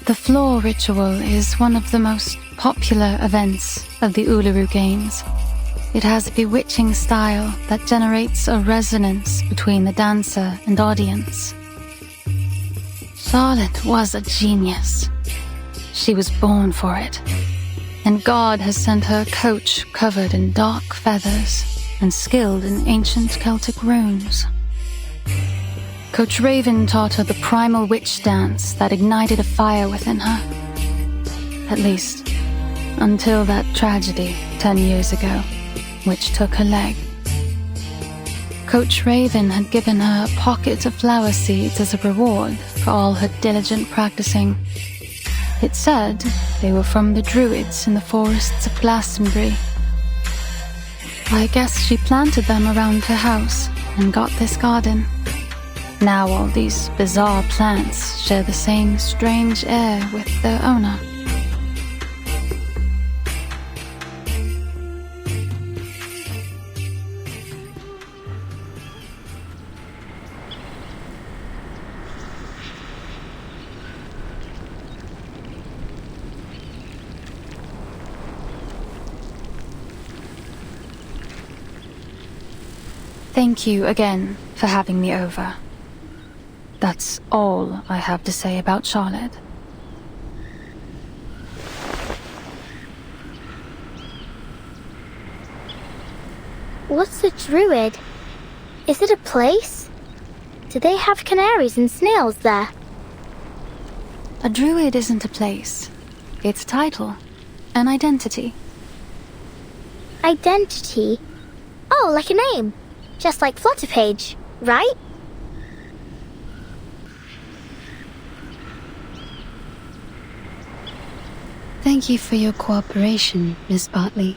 The floor ritual is one of the most popular events of the Uluru Games. It has a bewitching style that generates a resonance between the dancer and audience. Charlotte was a genius. She was born for it, and God has sent her a coach covered in dark feathers and skilled in ancient Celtic runes. Coach Raven taught her the primal witch dance that ignited a fire within her. At least, until that tragedy 10 years ago, which took her leg. Coach Raven had given her a pocket of flower seeds as a reward for all her diligent practicing. It said they were from the druids in the forests of Glastonbury. I guess she planted them around her house and got this garden. Now all these bizarre plants share the same strange air with their owner. Thank you again for having me over. That's all I have to say about Charlotte. What's a druid? Is it a place? Do they have canaries and snails there? A druid isn't a place. It's a title. An identity. Identity? Oh, like a name. Just like Flutterpage, right? Thank you for your cooperation, Miss Bartley.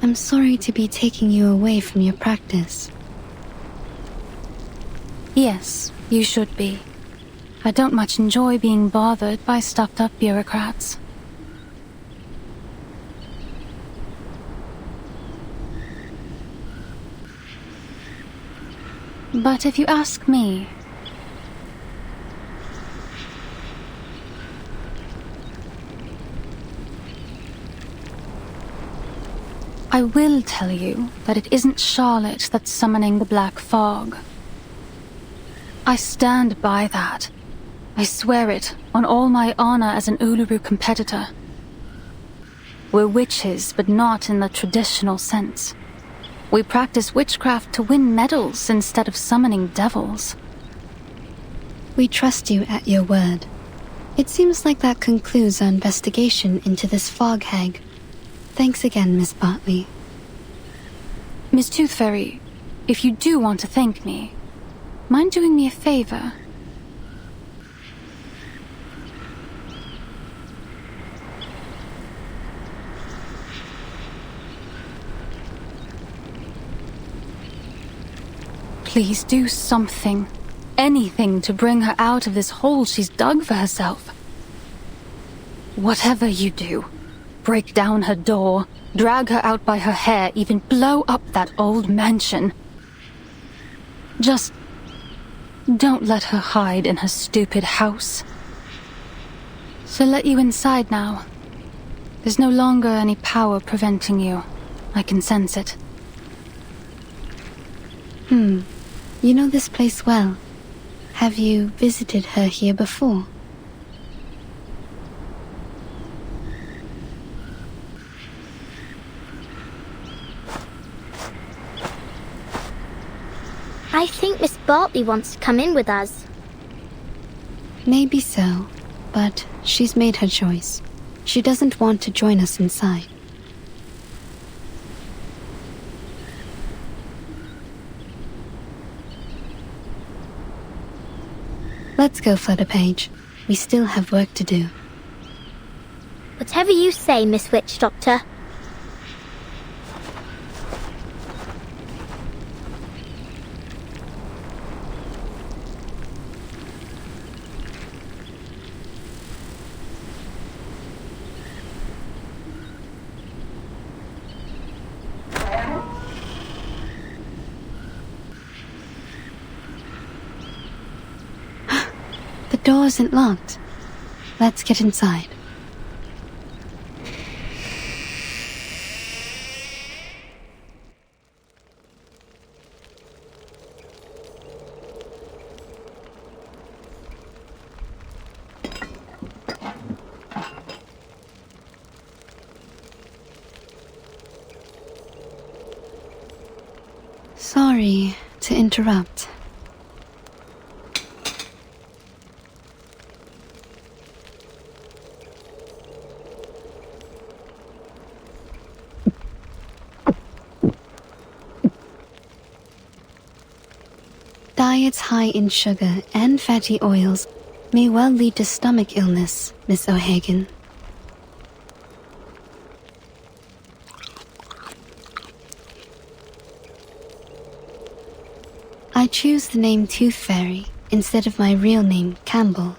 I'm sorry to be taking you away from your practice. Yes, you should be. I don't much enjoy being bothered by stuffed-up bureaucrats. But if you ask me, I will tell you that it isn't Charlotte that's summoning the black fog. I stand by that. I swear it on all my honor as an Uluru competitor. We're witches, but not in the traditional sense. We practice witchcraft to win medals instead of summoning devils. We trust you at your word. It seems like that concludes our investigation into this fog hag. Thanks again, Miss Bartley. Miss Tooth Fairy, if you do want to thank me, mind doing me a favor? Please do something, anything to bring her out of this hole she's dug for herself. Whatever you do, break down her door, drag her out by her hair, even blow up that old mansion. Just don't let her hide in her stupid house. She'll let you inside now. There's no longer any power preventing you. I can sense it. You know this place well. Have you visited her here before? I think Miss Bartley wants to come in with us. Maybe so, but she's made her choice. She doesn't want to join us inside. Let's go, Flutterpage. We still have work to do. Whatever you say, Miss Witch Doctor. The door isn't locked. let's get inside. Sorry to interrupt. Diets high in sugar and fatty oils may well lead to stomach illness, Miss O'Hagan. I choose the name Tooth Fairy instead of my real name, Campbell.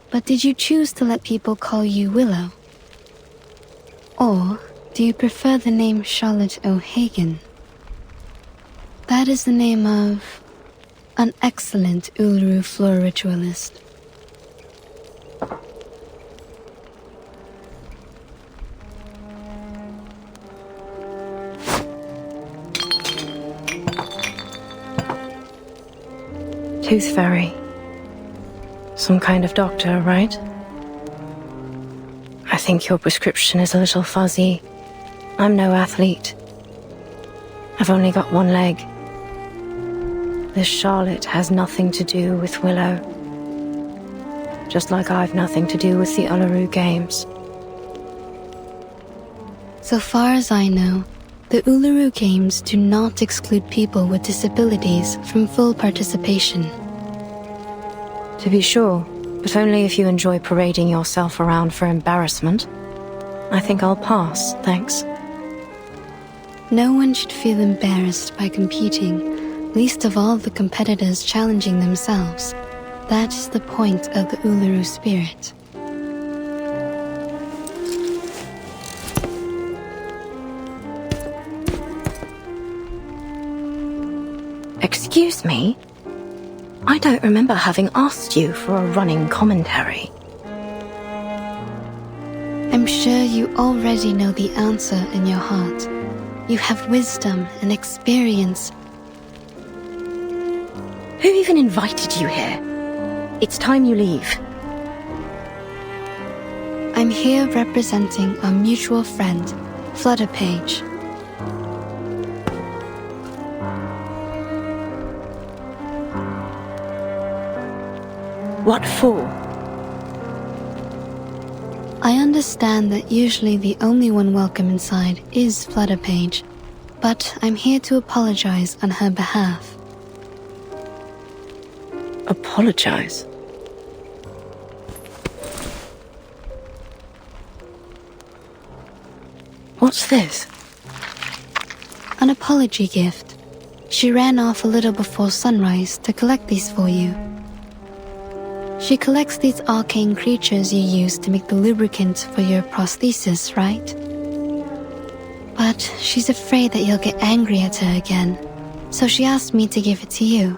But did you choose to let people call you Willow? Or do you prefer the name Charlotte O'Hagan? That is the name of an excellent Uluru floor ritualist. Tooth Fairy. Some kind of doctor, right? I think your prescription is a little fuzzy. I'm no athlete. I've only got one leg. This Charlotte has nothing to do with Willow. Just like I've nothing to do with the Uluru Games. So far as I know, the Uluru Games do not exclude people with disabilities from full participation. To be sure, but only if you enjoy parading yourself around for embarrassment. I think I'll pass, thanks. No one should feel embarrassed by competing, least of all the competitors challenging themselves. That is the point of the Uluru spirit. Excuse me? I don't remember having asked you for a running commentary. I'm sure you already know the answer in your heart. You have wisdom and experience. Who even invited you here? It's time you leave. I'm here representing our mutual friend, Flutterpage. What for? I understand that usually the only one welcome inside is Flutterpage, but I'm here to apologize on her behalf. Apologize? What's this? An apology gift. She ran off a little before sunrise to collect these for you. She collects these arcane creatures you use to make the lubricant for your prosthesis, right? But she's afraid that you'll get angry at her again, so she asked me to give it to you.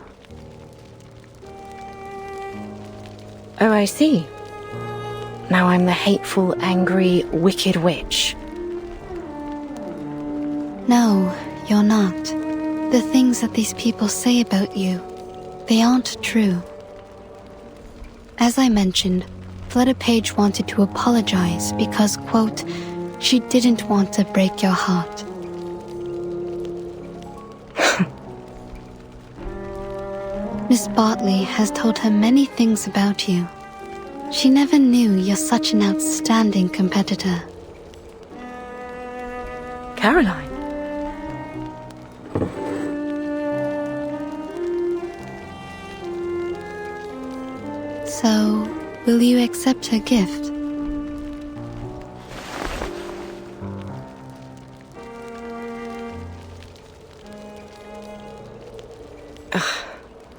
Oh, I see. Now I'm the hateful, angry, wicked witch. No, you're not. The things that these people say about you, they aren't true. As I mentioned, Flutterpage wanted to apologize because, quote, she didn't want to break your heart. Miss Bartley has told her many things about you. She never knew you're such an outstanding competitor. Caroline? So, will you accept her gift?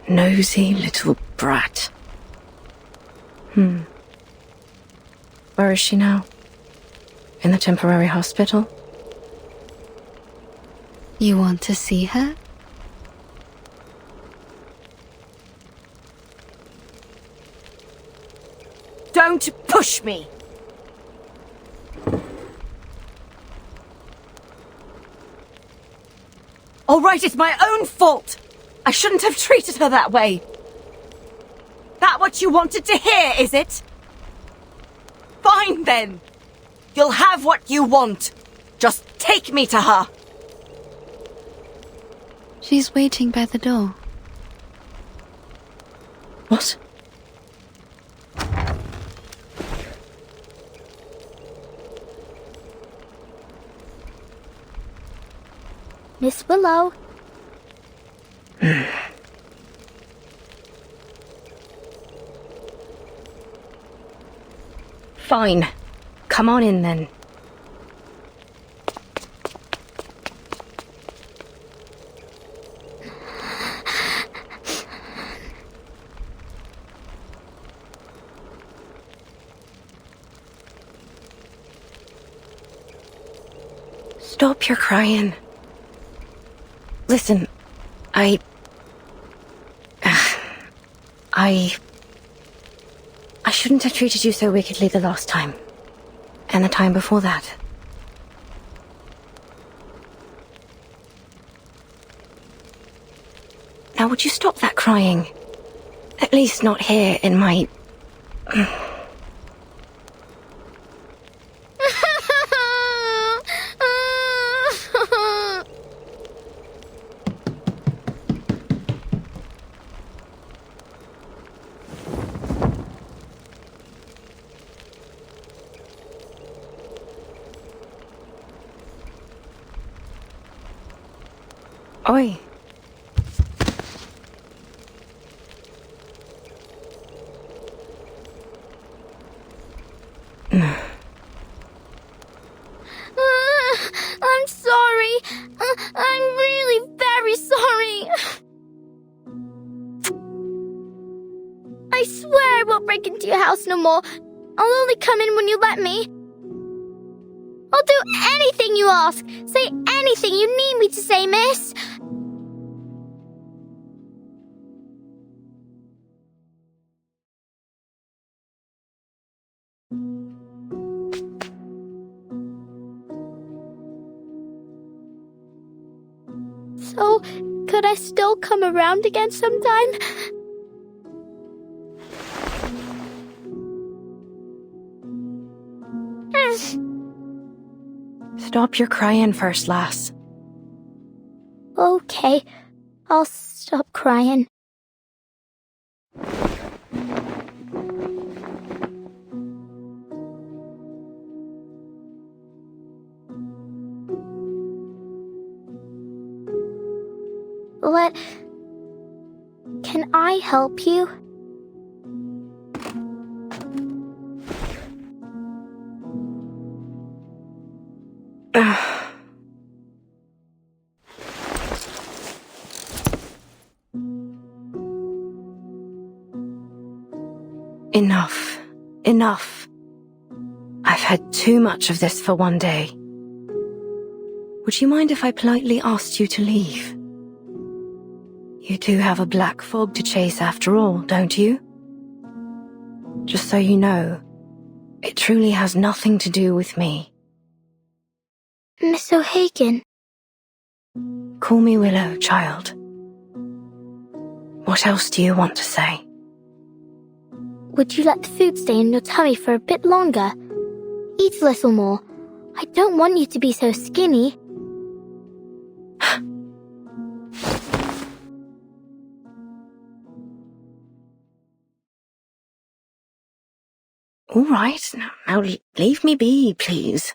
Nosy little brat. Where is she now? In the temporary hospital? You want to see her? Don't push me. All right, it's my own fault. I shouldn't have treated her that way. That what you wanted to hear, is it? Fine then. You'll have what you want. Just take me to her. She's waiting by the door. What? Miss Willow. Fine. Come on in then. Stop your crying. Listen, I shouldn't have treated you so wickedly the last time. And the time before that. Now would you stop that crying? At least not here in my... Oi. I'm sorry. I'm really very sorry. I swear I won't break into your house no more. I'll only come in when you let me. I'll do anything you ask. Say anything you need me to say, miss. So, could I still come around again sometime? Stop your crying first, lass. Okay, I'll stop crying. Can I help you? Enough. Enough. I've had too much of this for one day. Would you mind if I politely asked you to leave? You do have a black fog to chase after all, don't you? Just so you know, it truly has nothing to do with me. Miss O'Hagan. Call me Willow, child. What else do you want to say? Would you let the food stay in your tummy for a bit longer? Eat a little more. I don't want you to be so skinny. All right, now leave me be, please.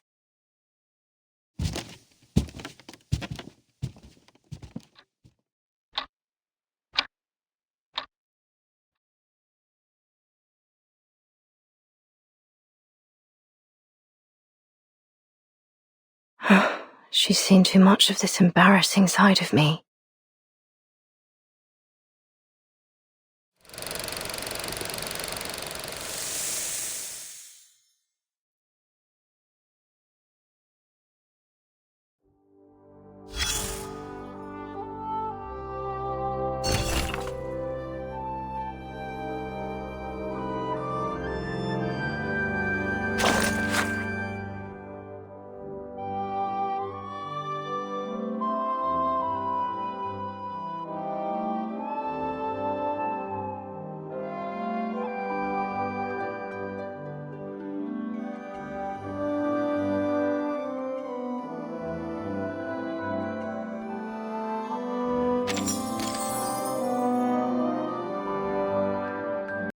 She's seen too much of this embarrassing side of me.